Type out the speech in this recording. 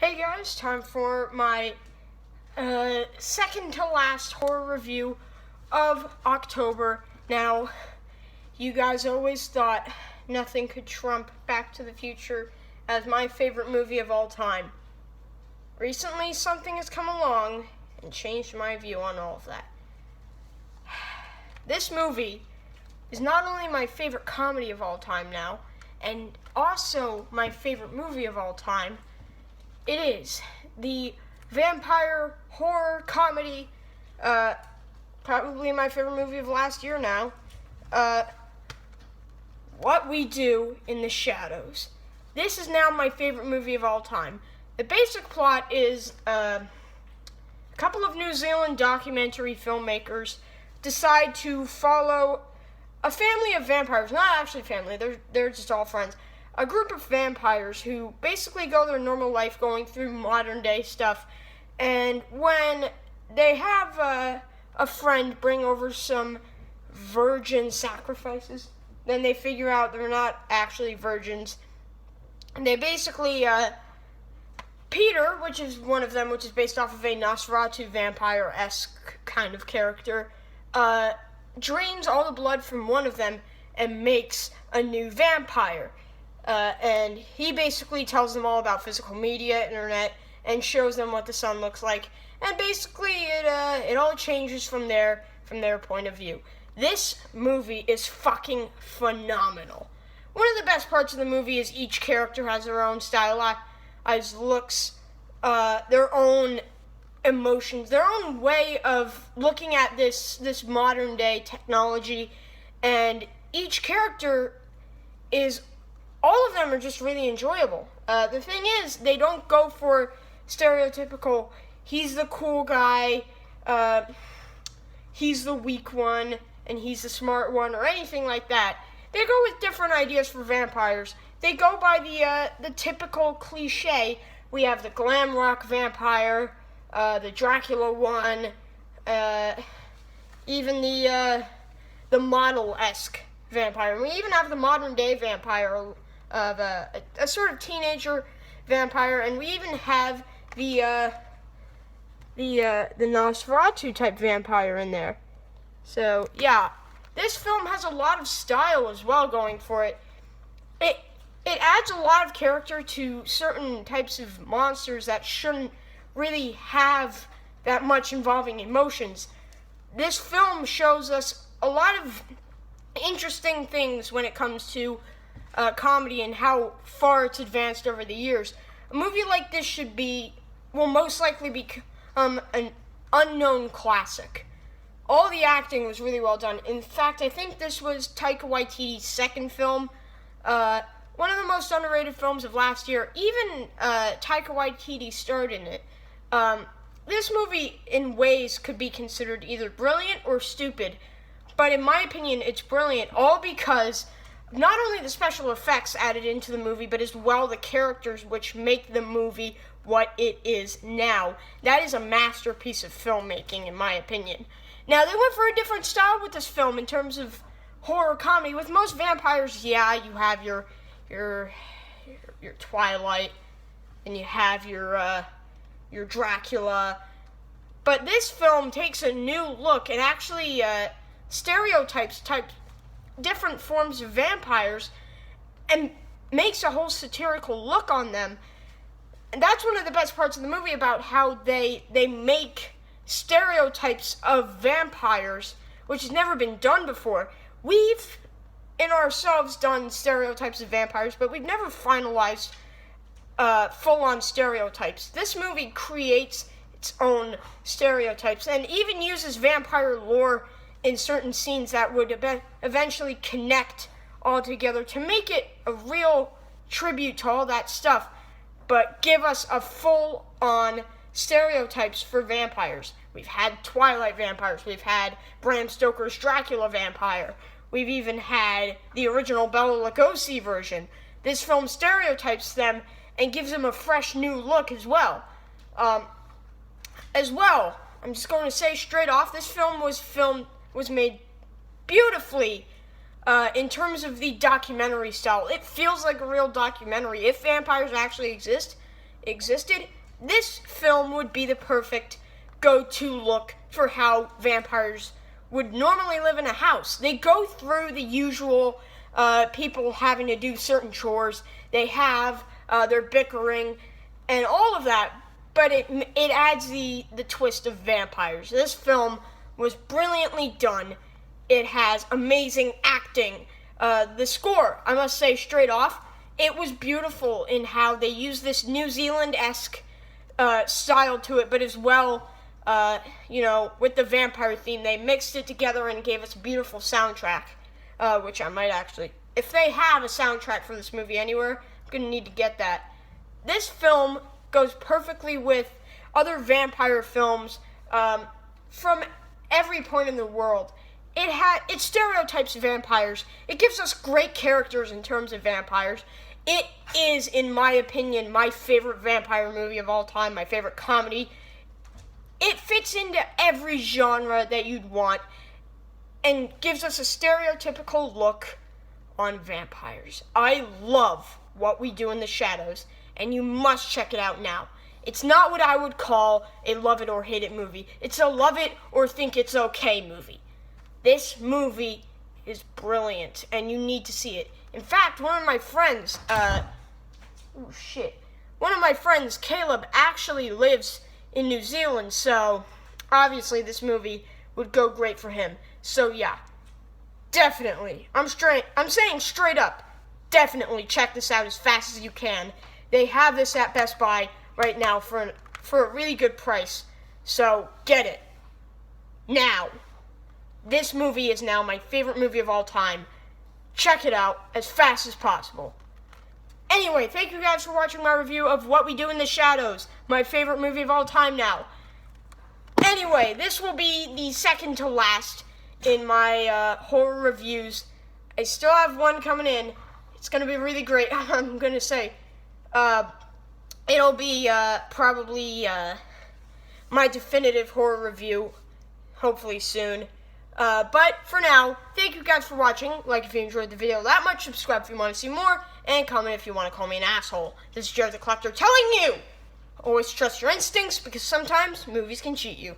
Hey guys, time for my second to last horror review of October. Now, you guys always thought nothing could trump Back to the Future as my favorite movie of all time. Recently, something has come along and changed my view on all of that. This movie is not only my favorite comedy of all time now, and also my favorite movie of all time. It is the vampire horror comedy, probably my favorite movie of last year now, What We Do in the Shadows. This is now my favorite movie of all time. The basic plot is a couple of New Zealand documentary filmmakers decide to follow a family of vampires, not actually family, they're just all friends. A group of vampires who basically go their normal life going through modern day stuff, and when they have a friend bring over some virgin sacrifices, then they figure out they're not actually virgins. And they basically, Peter, which is one of them, which is based off of a Nosferatu vampire-esque kind of character, drains all the blood from one of them and makes a new vampire. And he basically tells them all about physical media, internet, and shows them what the sun looks like. And basically, it all changes from their point of view. This movie is fucking phenomenal. One of the best parts of the movie is each character has their own stylized looks, their own emotions, their own way of looking at this modern day technology, and each character is, all of them are just really enjoyable. The thing is, they don't go for stereotypical, he's the cool guy, he's the weak one, and he's the smart one, or anything like that. They go with different ideas for vampires. They go by the typical cliche. We have the glam rock vampire, the Dracula one, even the model-esque vampire. And we even have the modern-day vampire of a sort of teenager vampire, and we even have the Nosferatu type vampire in there. So yeah, this film has a lot of style as well going for it. It adds a lot of character to certain types of monsters that shouldn't really have that much involving emotions. This film shows us a lot of interesting things when it comes to comedy and how far it's advanced over the years. A movie like this will most likely become an unknown classic. All the acting was really well done. In fact, I think this was Taika Waititi's second film. One of the most underrated films of last year. Even Taika Waititi starred in it. This movie, in ways, could be considered either brilliant or stupid. But in my opinion, it's brilliant, all because not only the special effects added into the movie, but as well the characters which make the movie what it is now. That is a masterpiece of filmmaking, in my opinion. Now, they went for a different style with this film in terms of horror comedy. With most vampires, yeah, you have your Twilight, and you have your Dracula. But this film takes a new look and actually stereotypes different forms of vampires and makes a whole satirical look on them. And that's one of the best parts of the movie, about how they make stereotypes of vampires, which has never been done before. We've, in ourselves, done stereotypes of vampires, but we've never finalized full-on stereotypes. This movie creates its own stereotypes and even uses vampire lore in certain scenes that would eventually connect all together to make it a real tribute to all that stuff, but give us a full-on stereotypes for vampires. We've had Twilight vampires, we've had Bram Stoker's Dracula vampire, we've even had the original Bela Lugosi version. This film stereotypes them and gives them a fresh new look as well. I'm just going to say straight off, this film was made beautifully in terms of the documentary style. It feels like a real documentary. If vampires actually exist, existed, this film would be the perfect go-to look for how vampires would normally live in a house. They go through the usual people having to do certain chores. They have their bickering and all of that, but it adds the twist of vampires. This film was brilliantly done. It has amazing acting. The score, I must say straight off, it was beautiful in how they used this New Zealand-esque style to it, but as well, with the vampire theme, they mixed it together and gave us a beautiful soundtrack, which I might actually, if they have a soundtrack for this movie anywhere, I'm going to need to get that. This film goes perfectly with other vampire films from every point in the world. It stereotypes vampires. It gives us great characters in terms of vampires. It is, in my opinion, my favorite vampire movie of all time, my favorite comedy. It fits into every genre that you'd want and gives us a stereotypical look on vampires. I love What We Do in the Shadows, and you must check it out now. It's not what I would call a love it or hate it movie. It's a love it or think it's okay movie. This movie is brilliant, and you need to see it. In fact, one of my friends, Caleb, actually lives in New Zealand, so obviously this movie would go great for him. So yeah, definitely. I'm saying straight up, definitely check this out as fast as you can. They have this at Best Buy right now for a really good price, so get it now. This movie is now my favorite movie of all time. Check it out as fast as possible. Anyway, thank you guys for watching my review of What We Do in the Shadows, my favorite movie of all time now. Anyway, this will be the second to last in my horror reviews. I still have one coming in. It's going to be really great. I'm going to say it'll be probably my definitive horror review, hopefully soon. But for now, thank you guys for watching. Like if you enjoyed the video that much, subscribe if you want to see more, and comment if you want to call me an asshole. This is Jared the Collector telling you, always trust your instincts, because sometimes movies can cheat you.